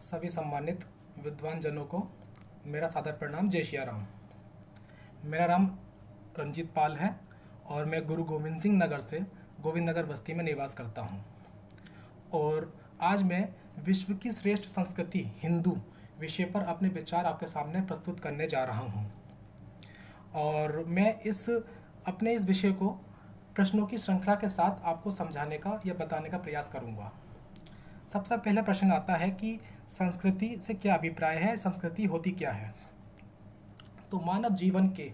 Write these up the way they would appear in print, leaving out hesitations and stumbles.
सभी सम्मानित विद्वान जनों को मेरा सादर प्रणाम। जय श्री राम। मेरा नाम रंजीत पाल है और मैं गुरु गोविंद सिंह नगर से गोविंद नगर बस्ती में निवास करता हूँ। और आज मैं विश्व की श्रेष्ठ संस्कृति हिंदू विषय पर अपने विचार आपके सामने प्रस्तुत करने जा रहा हूँ। और मैं अपने इस विषय को प्रश्नों की श्रृंखला के साथ आपको समझाने का या बताने का प्रयास करूँगा। सबसे पहला प्रश्न आता है कि संस्कृति से क्या अभिप्राय है, संस्कृति होती क्या है। तो मानव जीवन के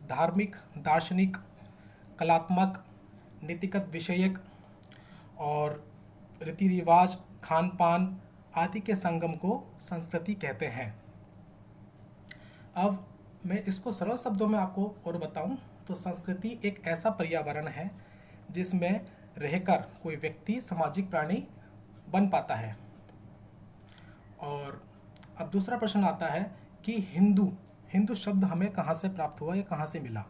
धार्मिक, दार्शनिक, कलात्मक, नीतिगत, विषयक और रीति रिवाज, खान पान आदि के संगम को संस्कृति कहते हैं। अब मैं इसको सरल शब्दों में आपको और बताऊं तो संस्कृति एक ऐसा पर्यावरण है जिसमें रहकर कोई व्यक्ति सामाजिक प्राणी बन पाता है। और अब दूसरा प्रश्न आता है कि हिंदू शब्द हमें कहाँ से प्राप्त हुआ या कहाँ से मिला।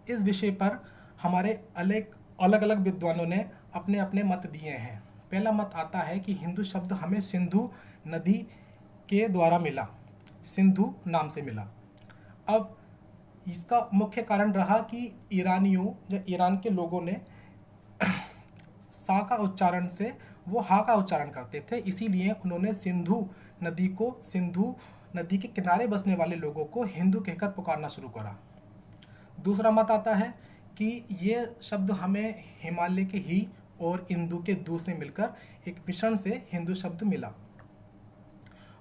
इस विषय पर हमारे अलग अलग विद्वानों ने अपने अपने मत दिए हैं। पहला मत आता है कि हिंदू शब्द हमें सिंधु नदी के द्वारा मिला, सिंधु नाम से मिला। अब इसका मुख्य कारण रहा कि ईरान के लोगों ने सा का उच्चारण से वो हा का उच्चारण करते थे, इसीलिए उन्होंने सिंधु नदी के किनारे बसने वाले लोगों को हिंदू कहकर पुकारना शुरू करा। दूसरा मत आता है कि ये शब्द हमें हिमालय के ही और इंदु के दू से मिलकर एक मिश्रण से हिंदू शब्द मिला।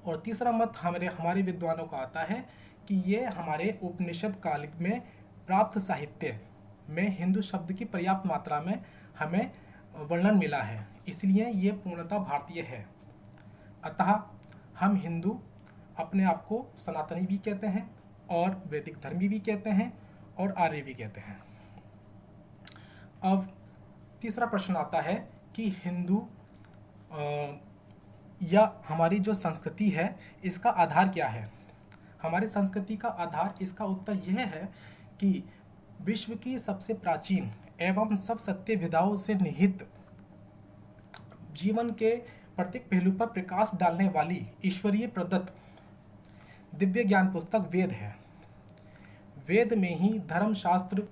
और तीसरा मत हमारे विद्वानों का आता है कि ये हमारे उपनिषद काल में प्राप्त साहित्य में हिंदू शब्द की पर्याप्त मात्रा में हमें वर्णन मिला है, इसलिए ये पूर्णतः भारतीय है। अतः हम हिंदू अपने आप को सनातनी भी कहते हैं और वैदिक धर्मी भी कहते हैं और आर्य भी कहते हैं। अब तीसरा प्रश्न आता है कि हिंदू या हमारी जो संस्कृति है इसका आधार क्या है। हमारी संस्कृति का आधार, इसका उत्तर यह है कि विश्व की सबसे प्राचीन एवं सब सत्य विधाओं से निहित जीवन के प्रत्येक पहलू पर प्रकाश डालने वाली ईश्वरीय प्रदत्त दिव्य ज्ञान पुस्तक वेद है। वेद में ही धर्मशास्त्र,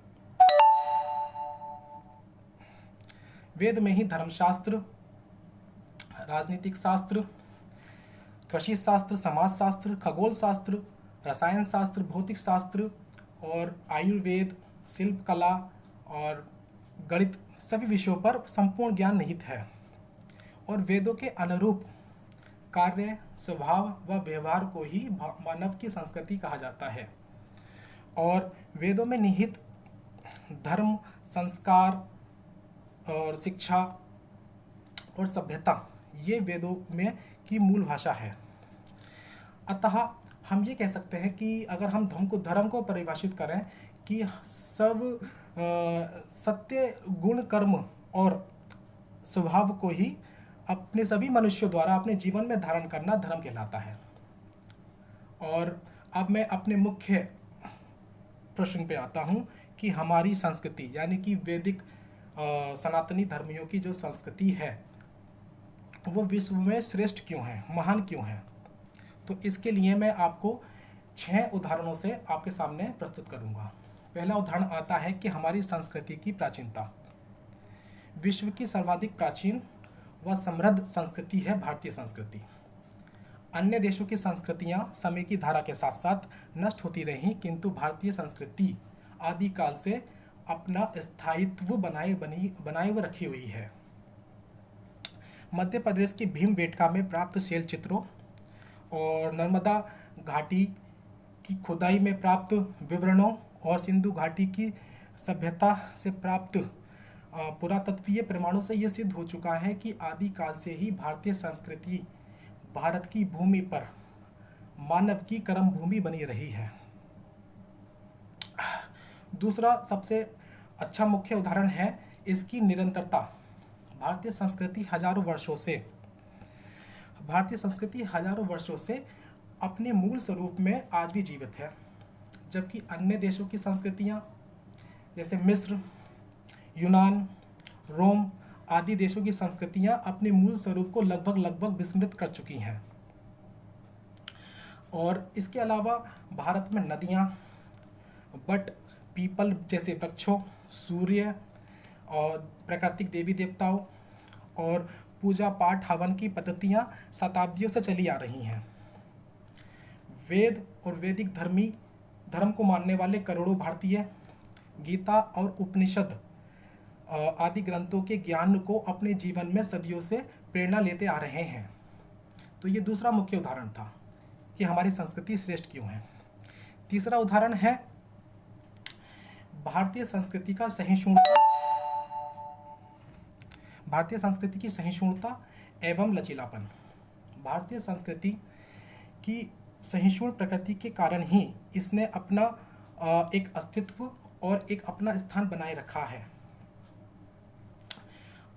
राजनीतिक शास्त्र, कृषि शास्त्र, समाज शास्त्र, खगोल शास्त्र, रसायन शास्त्र, भौतिक शास्त्र और आयुर्वेद, शिल्प कला और गणित सभी विषयों पर संपूर्ण ज्ञान निहित है। और वेदों के अनुरूप कार्य, स्वभाव व व्यवहार को ही मानव की संस्कृति कहा जाता है। और वेदों में निहित धर्म, संस्कार और शिक्षा और सभ्यता, ये वेदों में की मूल भाषा है। अतः हम ये कह सकते हैं कि अगर हम धर्म को परिभाषित करें कि सब सत्य, गुण, कर्म और स्वभाव को ही अपने सभी मनुष्यों द्वारा अपने जीवन में धारण करना धर्म कहलाता है। और अब मैं अपने मुख्य प्रश्न पे आता हूँ कि हमारी संस्कृति यानी कि वैदिक सनातनी धर्मियों की जो संस्कृति है वो विश्व में श्रेष्ठ क्यों है, महान क्यों है। तो इसके लिए मैं आपको 6 उदाहरणों से आपके सामने प्रस्तुत करूंगा। पहला उदाहरण आता है कि हमारी संस्कृति की प्राचीनता। विश्व की सर्वाधिक प्राचीन व समृद्ध संस्कृति है भारतीय संस्कृति। अन्य देशों की संस्कृतियां समय की धारा के साथ साथ नष्ट होती रहीं, किंतु भारतीय संस्कृति आदिकाल से अपना स्थायित्व बनाए हुए रखी हुई है। मध्य प्रदेश की भीमबेटका में प्राप्त शैल चित्रों और नर्मदा घाटी की खुदाई में प्राप्त विवरणों और सिंधु घाटी की सभ्यता से प्राप्त पुरातत्वीय प्रमाणों से यह सिद्ध हो चुका है कि आदिकाल से ही भारतीय संस्कृति भारत की भूमि पर मानव की कर्म भूमि बनी रही है। दूसरा सबसे अच्छा मुख्य उदाहरण है इसकी निरंतरता। भारतीय संस्कृति हजारों वर्षों से अपने मूल स्वरूप में आज भी जीवित है, जबकि अन्य देशों की संस्कृतियां जैसे मिस्र, यूनान, रोम आदि देशों की संस्कृतियां अपने मूल स्वरूप को लगभग विस्मृत कर चुकी हैं। और इसके अलावा भारत में नदियाँ, बट, पीपल जैसे वृक्षों, सूर्य और प्राकृतिक देवी देवताओं और पूजा पाठ हवन की पद्धतियाँ शताब्दियों से चली आ रही हैं। वेद और वैदिक धर्म को मानने वाले करोड़ों भारतीय गीता और उपनिषद आदि ग्रंथों के ज्ञान को अपने जीवन में सदियों से प्रेरणा लेते आ रहे हैं। तो ये दूसरा मुख्य उदाहरण था कि हमारी संस्कृति श्रेष्ठ क्यों है। तीसरा उदाहरण है भारतीय संस्कृति की सहिष्णुता एवं लचीलापन। भारतीय संस्कृति की सहिष्णु प्रकृति के कारण ही इसने अपना एक अस्तित्व और एक अपना स्थान बनाए रखा है।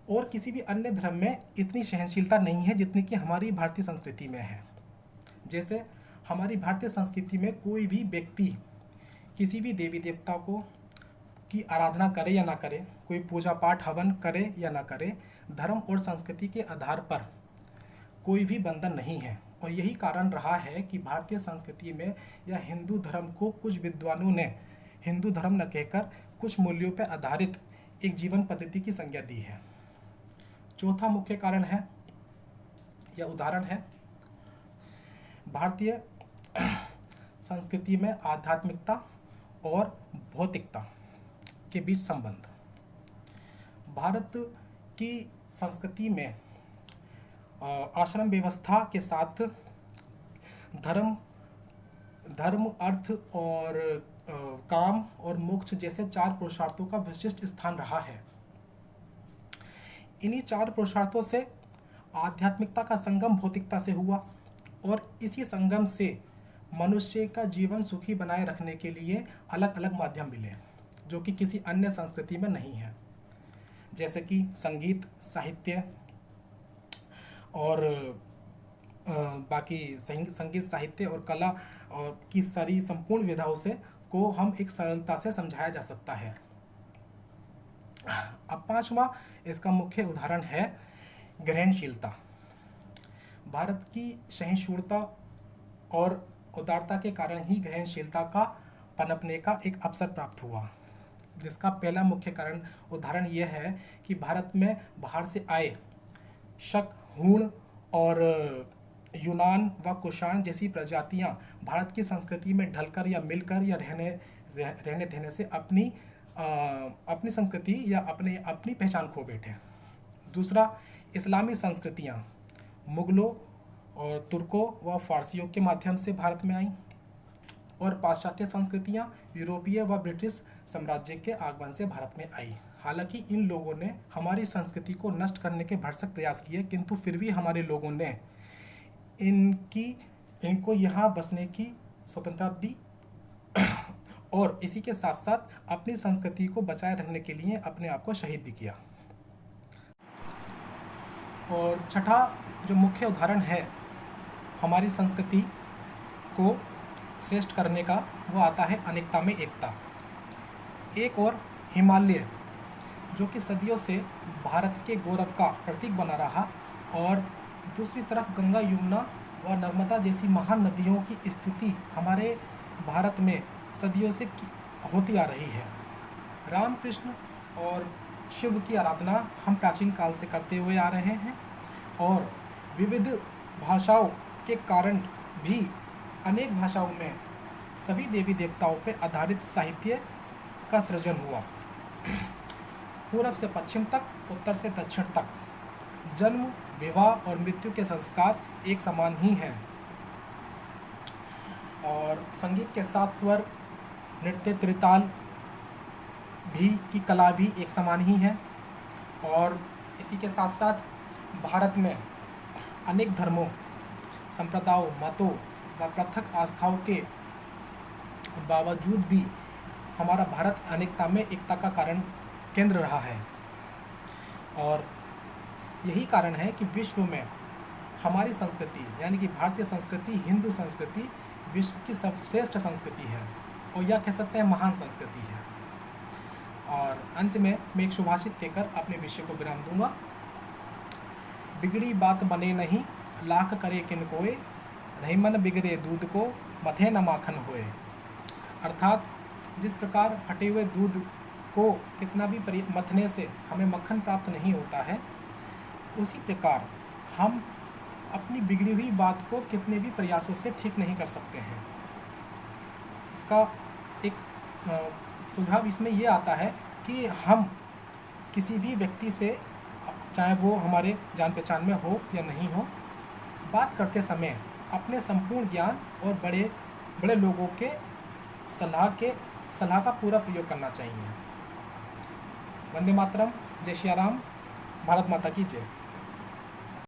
और किसी भी अन्य धर्म में इतनी सहनशीलता नहीं है जितनी कि हमारी भारतीय संस्कृति में है। जैसे हमारी भारतीय संस्कृति में कोई भी व्यक्ति किसी भी देवी देवता की आराधना करे या ना करे, कोई पूजा पाठ हवन करे या ना करे, धर्म और संस्कृति के आधार पर कोई भी बंधन नहीं है। और यही कारण रहा है कि भारतीय संस्कृति में या हिंदू धर्म को कुछ विद्वानों ने हिंदू धर्म न कहकर कुछ मूल्यों पर आधारित एक जीवन पद्धति की संज्ञा दी है। चौथा मुख्य कारण है या उदाहरण है भारतीय संस्कृति में आध्यात्मिकता और भौतिकता के बीच संबंध। भारत की संस्कृति में आश्रम व्यवस्था के साथ धर्म अर्थ और काम और मोक्ष जैसे 4 पुरुषार्थों का विशिष्ट स्थान रहा है। इन्हीं 4 पुरुषार्थों से आध्यात्मिकता का संगम भौतिकता से हुआ और इसी संगम से मनुष्य का जीवन सुखी बनाए रखने के लिए अलग अलग माध्यम मिले जो कि किसी अन्य संस्कृति में नहीं है। जैसे कि संगीत, साहित्य और बाकी संगीत, साहित्य और कला और की सारी संपूर्ण विधाओं से को हम एक सरलता से समझाया जा सकता है। अब 5वां इसका मुख्य उदाहरण है ग्रहणशीलता। भारत की सहिष्णुता और उदारता के कारण ही ग्रहणशीलता का पनपने का एक अवसर प्राप्त हुआ, जिसका पहला मुख्य उदाहरण यह है कि भारत में बाहर से आए शक, हूण और यूनान व कुषाण जैसी प्रजातियां भारत की संस्कृति में ढलकर या मिलकर या रहने देने से अपनी संस्कृति या अपनी पहचान खो बैठे। दूसरा, इस्लामी संस्कृतियां मुगलों और तुर्कों व फारसियों के माध्यम से भारत में आईं और पाश्चात्य संस्कृतियां यूरोपीय व ब्रिटिश साम्राज्य के आगमन से भारत में आई। हालांकि इन लोगों ने हमारी संस्कृति को नष्ट करने के भरसक प्रयास किए, किंतु फिर भी हमारे लोगों ने इनको यहाँ बसने की स्वतंत्रता दी और इसी के साथ साथ अपनी संस्कृति को बचाए रखने के लिए अपने आप को शहीद भी किया। और छठा जो मुख्य उदाहरण है हमारी संस्कृति को श्रेष्ठ करने का, वो आता है अनेकता में एकता। एक और हिमालय जो कि सदियों से भारत के गौरव का प्रतीक बना रहा और दूसरी तरफ गंगा, यमुना व नर्मदा जैसी महान नदियों की स्तुति हमारे भारत में सदियों से होती आ रही है। रामकृष्ण और शिव की आराधना हम प्राचीन काल से करते हुए आ रहे हैं और विविध भाषाओं के कारण भी अनेक भाषाओं में सभी देवी देवताओं पर आधारित साहित्य का सृजन हुआ। पूर्व से पश्चिम तक, उत्तर से दक्षिण तक जन्म, विवाह और मृत्यु के संस्कार एक समान ही हैं और संगीत के साथ स्वर, नृत्य, त्रिताल की कला भी एक समान ही है। और इसी के साथ साथ भारत में अनेक धर्मों, संप्रदायों, मतों व पृथक आस्थाओं के बावजूद भी हमारा भारत अनेकता में एकता का केंद्र रहा है। और यही कारण है कि विश्व में हमारी संस्कृति यानी कि भारतीय संस्कृति, हिंदू संस्कृति विश्व की सर्वश्रेष्ठ संस्कृति है और यह कह सकते हैं महान संस्कृति है। और अंत में मैं एक सुभाषित कहकर अपने विषय को विराम दूंगा। बिगड़ी बात बने नहीं, लाख करे किन कोय, रही मन बिगड़े दूध को, मथे न माखन होए। अर्थात जिस प्रकार फटे हुए दूध को कितना भी मथने से हमें मक्खन प्राप्त नहीं होता है, उसी प्रकार हम अपनी बिगड़ी हुई बात को कितने भी प्रयासों से ठीक नहीं कर सकते हैं। इसका एक सुझाव इसमें ये आता है कि हम किसी भी व्यक्ति से, चाहे वो हमारे जान पहचान में हो या नहीं हो, बात करते समय अपने संपूर्ण ज्ञान और बड़े बड़े लोगों के सलाह का पूरा प्रयोग करना चाहिए। वंदे मातरम। जय श्री राम। भारत माता की जय।